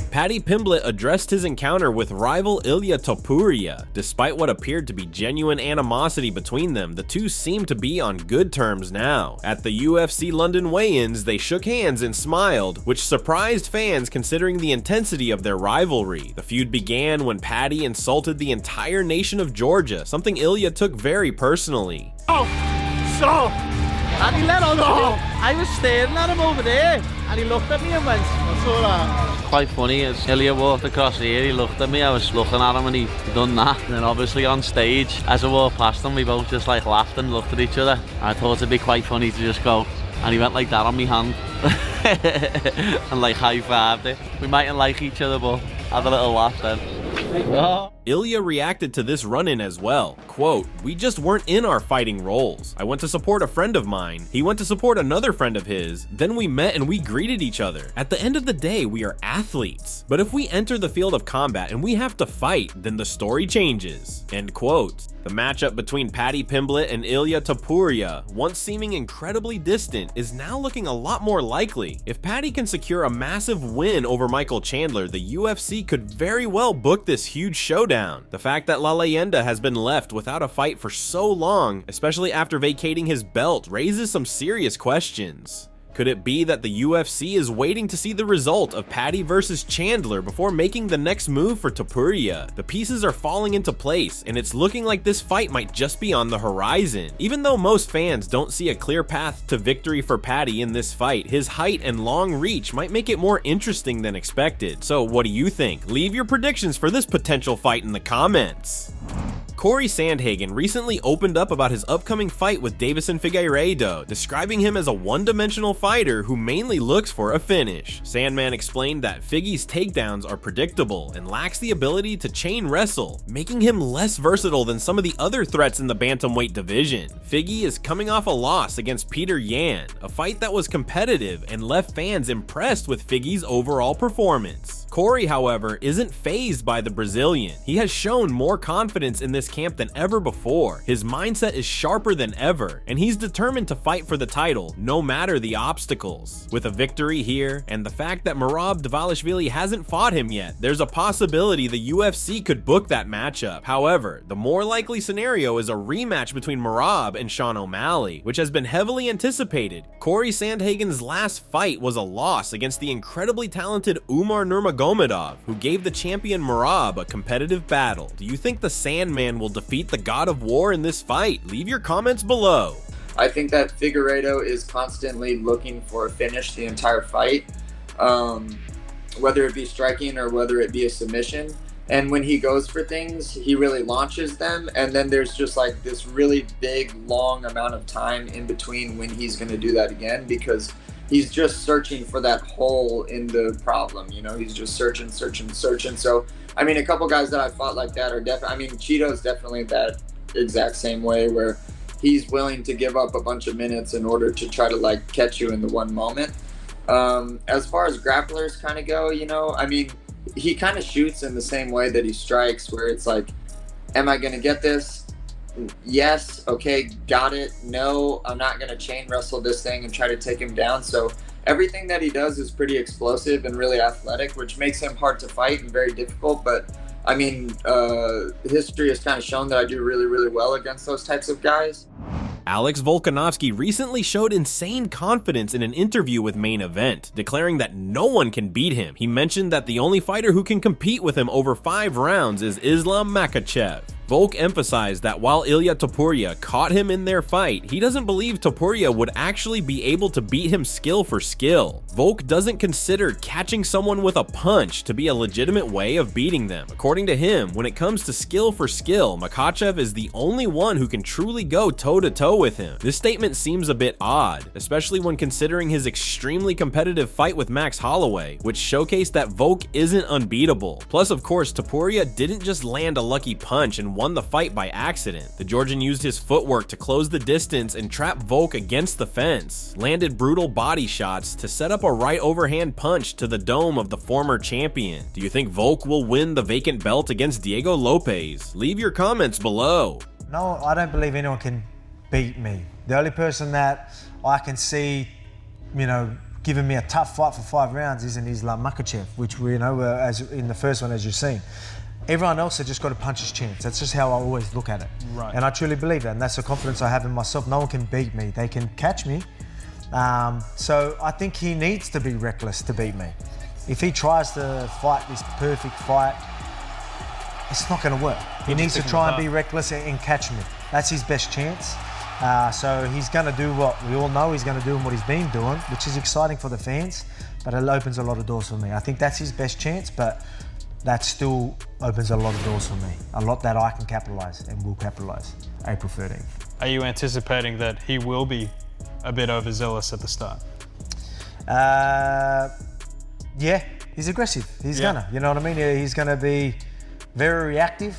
Paddy Pimblett addressed his encounter with rival Ilia Topuria. Despite what appeared to be genuine animosity between them, the two seem to be on good terms now. At the UFC London weigh-ins, they shook hands and smiled, which surprised fans considering the intensity of their rivalry. The feud began when Paddy insulted the entire nation of Georgia, something Ilia took very personally. Oh, so, and he let on. I was staring at him over there, and he looked at me and went, "What's all that?" Quite funny, as Ilia walked across here, he looked at me, I was looking at him and he done that. And then obviously on stage, as I walked past him, we both just like laughed and looked at each other. I thought it'd be quite funny to just go, and he went like that on me hand. And like high-fived it. We mightn't like each other, but had a little laugh then. Oh. Ilia reacted to this run-in as well. Quote, "We just weren't in our fighting roles. I went to support a friend of mine. He went to support another friend of his. Then we met and we greeted each other. At the end of the day, we are athletes. But if we enter the field of combat and we have to fight, then the story changes." End quote. The matchup between Paddy Pimblett and Ilia Topuria, once seeming incredibly distant, is now looking a lot more likely. If Paddy can secure a massive win over Michael Chandler, the UFC could very well book this huge showdown. The fact that La Leyenda has been left without a fight for so long, especially after vacating his belt, raises some serious questions. Could it be that the UFC is waiting to see the result of Paddy versus Chandler before making the next move for Topuria? The pieces are falling into place, and it's looking like this fight might just be on the horizon. Even though most fans don't see a clear path to victory for Paddy in this fight, his height and long reach might make it more interesting than expected. So what do you think? Leave your predictions for this potential fight in the comments. Cory Sandhagen recently opened up about his upcoming fight with Deiveson Figueiredo, describing him as a one-dimensional fighter who mainly looks for a finish. Sandman explained that Figgy's takedowns are predictable and lacks the ability to chain wrestle, making him less versatile than some of the other threats in the bantamweight division. Figgy is coming off a loss against Peter Yan, a fight that was competitive and left fans impressed with Figgy's overall performance. Cory, however, isn't fazed by the Brazilian. He has shown more confidence in this camp than ever before. His mindset is sharper than ever, and he's determined to fight for the title, no matter the obstacles. With a victory here, and the fact that Merab Dvalishvili hasn't fought him yet, there's a possibility the UFC could book that matchup. However, the more likely scenario is a rematch between Merab and Sean O'Malley, which has been heavily anticipated. Cory Sandhagen's last fight was a loss against the incredibly talented Umar Nurmagomedov, who gave the champion Merab a competitive battle. Do you think the Sandman will defeat the God of War in this fight? Leave your comments below. I think that Figueiredo is constantly looking for a finish the entire fight, whether it be striking or whether it be a submission. And when he goes for things, he really launches them, and then there's just like this really big, long amount of time in between when he's going to do that again, because he's just searching for that hole in the problem, you know, he's just searching. So, I mean, a couple guys that I fought like that are definitely, I mean, Cheeto's definitely that exact same way, where he's willing to give up a bunch of minutes in order to try to like catch you in the one moment. As far as grapplers kind of go, you know, I mean, he kind of shoots in the same way that he strikes, where it's like, am I going to get this? Yes. Okay. Got it. No, I'm not going to chain wrestle this thing and try to take him down. So everything that he does is pretty explosive and really athletic, which makes him hard to fight and very difficult. But I mean, history has kind of shown that I do really, really well against those types of guys. Alex Volkanovski recently showed insane confidence in an interview with Main Event, declaring that no one can beat him. He mentioned that the only fighter who can compete with him over 5 rounds is Islam Makhachev. Volk emphasized that while Ilia Topuria caught him in their fight, he doesn't believe Topuria would actually be able to beat him skill for skill. Volk doesn't consider catching someone with a punch to be a legitimate way of beating them. According to him, when it comes to skill for skill, Makhachev is the only one who can truly go toe-to-toe with him. This statement seems a bit odd, especially when considering his extremely competitive fight with Max Holloway, which showcased that Volk isn't unbeatable. Plus, of course, Topuria didn't just land a lucky punch and won the fight by accident. The Georgian used his footwork to close the distance and trap Volk against the fence, landed brutal body shots to set up a right overhand punch to the dome of the former champion. Do you think Volk will win the vacant belt against Diego Lopez? Leave your comments below. No, I don't believe anyone can beat me. The only person that I can see, you know, giving me a tough fight for 5 rounds isn't Islam Makhachev, which we as in the first one, as you've seen. Everyone else has just got to punch his chance. That's just how I always look at it. Right. And I truly believe that, and that's the confidence I have in myself. No one can beat me. They can catch me. So I think he needs to be reckless to beat me. If he tries to fight this perfect fight, it's not going to work. He needs to try and be reckless and catch me. That's his best chance. So he's going to do what we all know he's going to do and what he's been doing, which is exciting for the fans, but it opens a lot of doors for me. I think that's his best chance, but that still opens a lot of doors for me. A lot that I can capitalise and will capitalise April 13th. Are you anticipating that he will be a bit overzealous at the start? Yeah, he's aggressive. He's gonna, you know what I mean? He's gonna be very reactive.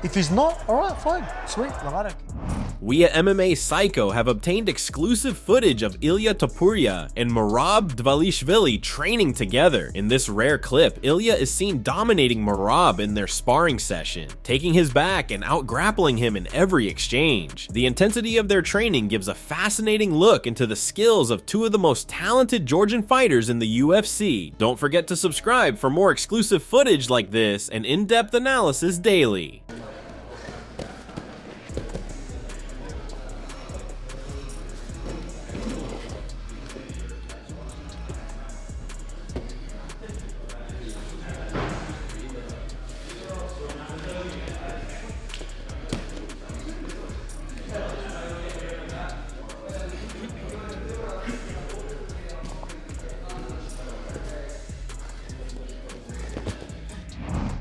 If he's not, all right, fine, sweet, like I don't care. We at MMA Psycho have obtained exclusive footage of Ilia Topuria and Merab Dvalishvili training together. In this rare clip, Ilia is seen dominating Merab in their sparring session, taking his back and out-grappling him in every exchange. The intensity of their training gives a fascinating look into the skills of two of the most talented Georgian fighters in the UFC. Don't forget to subscribe for more exclusive footage like this and in-depth analysis daily.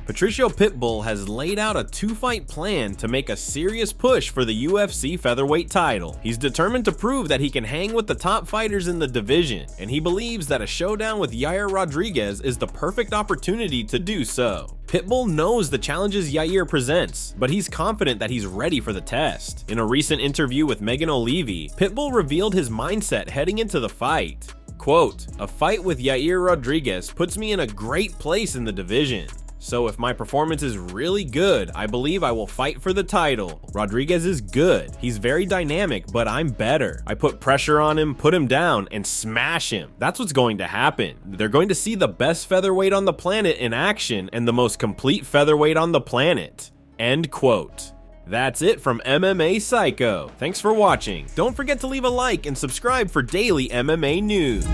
Patricio Pitbull has laid out a 2-fight plan to make a serious push for the UFC featherweight title. He's determined to prove that he can hang with the top fighters in the division, and he believes that a showdown with Yair Rodriguez is the perfect opportunity to do so. Pitbull knows the challenges Yair presents, but he's confident that he's ready for the test. In a recent interview with Megan O'Leary, Pitbull revealed his mindset heading into the fight. Quote, "A fight with Yair Rodriguez puts me in a great place in the division. So if my performance is really good, I believe I will fight for the title. Rodriguez is good. He's very dynamic, but I'm better. I put pressure on him, put him down, and smash him. That's what's going to happen. They're going to see the best featherweight on the planet in action and the most complete featherweight on the planet." End quote. That's it from MMA Psycho. Thanks for watching. Don't forget to leave a like and subscribe for daily MMA news.